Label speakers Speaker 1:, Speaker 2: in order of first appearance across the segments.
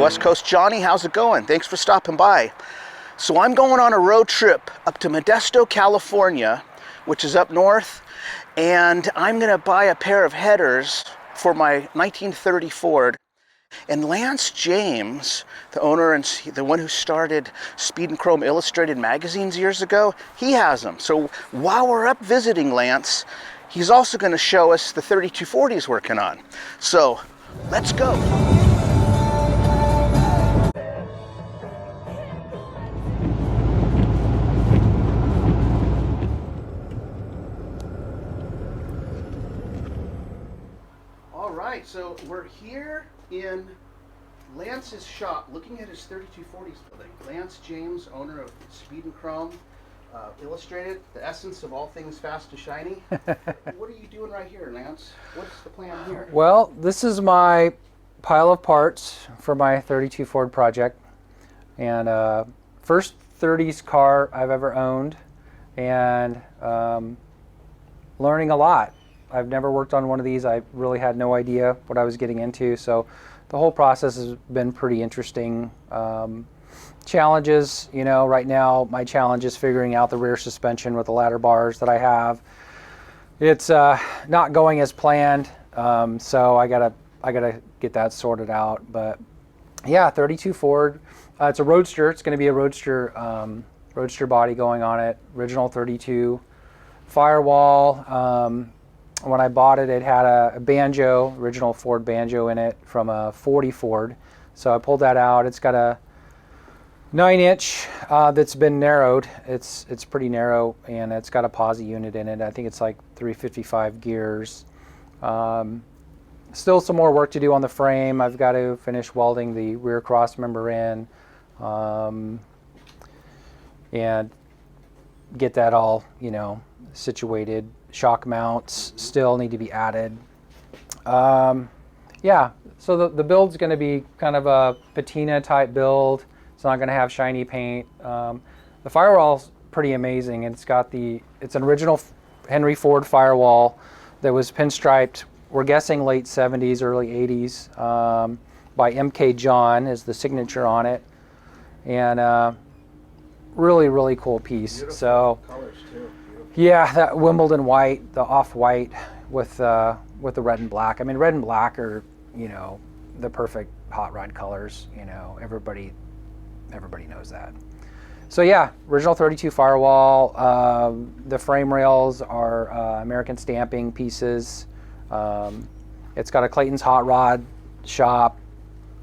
Speaker 1: West Coast. Johnny, how's it going? Thanks for stopping by. So I'm going on a road trip up to Modesto, California, which is up north, and I'm gonna buy a pair of headers for my 1930 Ford. And Lance James, the owner and the one who started Speed&Chrome Illustrated magazines years ago, he has them. So while we're up visiting Lance, he's also going to show us the 3240 he's working on. So let's go. All right, so we're here in Lance's shop looking at his 3240s building. Lance James, owner of Speed&Chrome Illustrated, the essence of all things fast and shiny. What are you doing right here, Lance? What's the plan here?
Speaker 2: Well, this is my pile of parts for my 32 Ford project, and first 30s car I've ever owned, and learning a lot. I've never worked on one of these. I really had no idea what I was getting into, so the whole process has been pretty interesting. Challenges, you know, right now my challenge is figuring out the rear suspension with the ladder bars that I have. It's not going as planned, so I gotta get that sorted out. But yeah, 32 Ford. It's a Roadster. It's going to be a Roadster body going on it. Original 32 firewall. When I bought it, it had a banjo, original Ford banjo in it from a 40 Ford. So I pulled that out. It's got a 9-inch that's been narrowed. It's pretty narrow, and it's got a posi unit in it. I think it's like 355 gears. Still some more work to do on the frame. I've got to finish welding the rear cross member in and get that all, you know, situated. Shock mounts still need to be added. Yeah, so the build's going to be kind of a patina type build. It's not going to have shiny paint. The firewall's pretty amazing. It's an original Henry Ford firewall that was pinstriped, we're guessing late 70s, early 80s, by M.K. John is the signature on it. And really, really cool piece. Beautiful so colors too. Yeah, that Wimbledon white, the off-white with the red and black. I mean, red and black are, you know, the perfect hot rod colors. You know, everybody knows that. So yeah, original 32 firewall. The frame rails are American stamping pieces. It's got a Clayton's Hot Rod Shop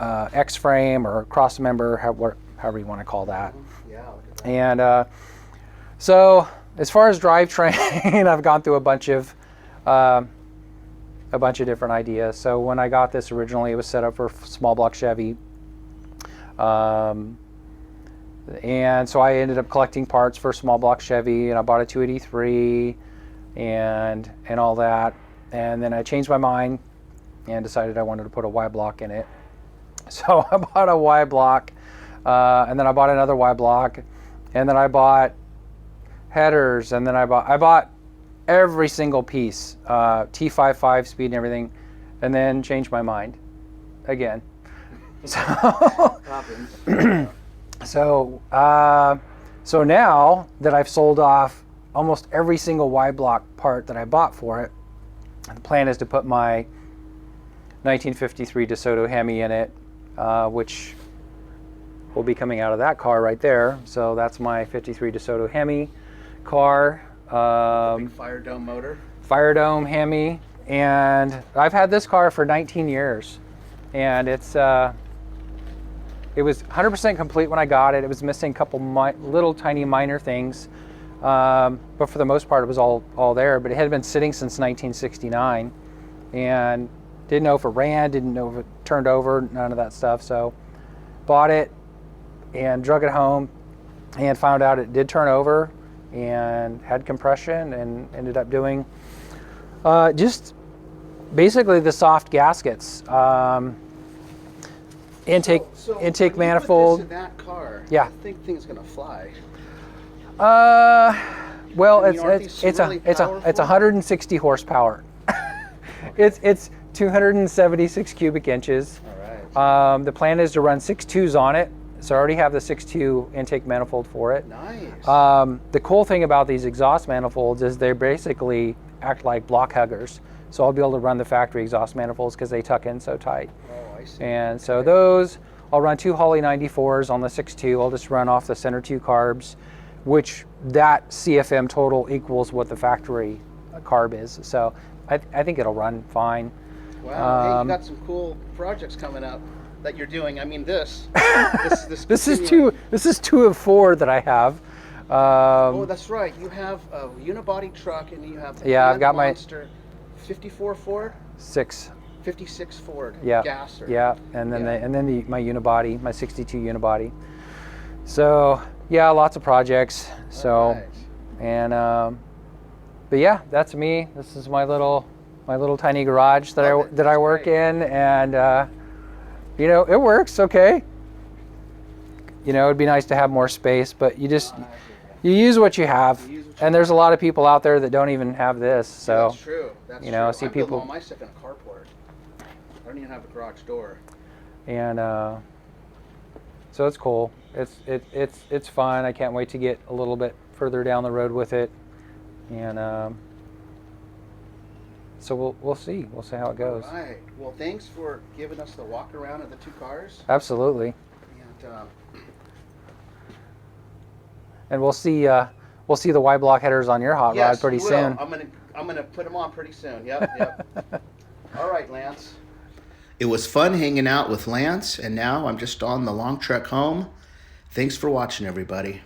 Speaker 2: X-frame or cross member, however you want to call that. Yeah. Look at that. And so. As far as drivetrain, I've gone through a bunch of different ideas. So when I got this originally, it was set up for small block Chevy, and so I ended up collecting parts for small block Chevy, and I bought a 283 and all that. And then I changed my mind and decided I wanted to put a Yblock in it. So I bought a Yblock, and then I bought another Yblock, and then I bought headers, and then I bought every single piece, T55 speed and everything, and then changed my mind again. So so now that I've sold off almost every single Yblock part that I bought for it, the plan is to put my 1953 DeSoto Hemi in it, which will be coming out of that car right there. So that's my 53 DeSoto Hemi car.
Speaker 1: Big Fire Dome motor.
Speaker 2: Fire Dome Hemi, and I've had this car for 19 years, and it was 100% complete when I got it. It was missing a couple little tiny minor things, but for the most part it was all there. But it had been sitting since 1969, and didn't know if it ran, didn't know if it turned over, none of that stuff. So bought it and drug it home and found out it did turn over and had compression, and ended up doing just basically the soft gaskets, intake manifold.
Speaker 1: Put this in that car,
Speaker 2: yeah,
Speaker 1: I think thing's gonna fly.
Speaker 2: Well, it's 160 horsepower. It's 276 cubic inches.
Speaker 1: All right.
Speaker 2: The plan is to run 6.2s on it. So I already have the 6.2 intake manifold for it.
Speaker 1: Nice.
Speaker 2: The cool thing about these exhaust manifolds is they basically act like block huggers. So I'll be able to run the factory exhaust manifolds because they tuck in so tight.
Speaker 1: Oh, I see.
Speaker 2: And so those, I'll run 2 Holley 94s on the 6.2. I'll just run off the center 2 carbs, which that CFM total equals what the factory carb is. So I think it'll run fine.
Speaker 1: Wow, hey, you got some cool projects coming up that you're doing. I mean, this
Speaker 2: is 2 of 4 that I have.
Speaker 1: Oh, that's right. You have a unibody truck, and you have the
Speaker 2: I've got
Speaker 1: Monster 54 Ford, 56 Ford gasser.
Speaker 2: Yeah, and then my unibody, my 62 unibody. So yeah, lots of projects. So
Speaker 1: Right.
Speaker 2: and but yeah, that's me. This is my little tiny garage that I work in, and you know, it works okay. You know, it'd be nice to have more space, but you use what you have. And there's a lot of people out there that don't even have this. So
Speaker 1: that's true. That's
Speaker 2: you know,
Speaker 1: true.
Speaker 2: see
Speaker 1: I built
Speaker 2: people.
Speaker 1: all my stuff in a carport. I don't even have a garage door.
Speaker 2: And so it's cool. It's fun. I can't wait to get a little bit further down the road with it. And so we'll see. We'll see how it goes.
Speaker 1: All right. Well, thanks for giving us the walk around of the 2 cars.
Speaker 2: Absolutely.
Speaker 1: And
Speaker 2: we'll see the Yblock headers on your hot rod pretty soon.
Speaker 1: I'm gonna put them on pretty soon. Yep. All right, Lance. It was fun hanging out with Lance, and now I'm just on the long trek home. Thanks for watching, everybody.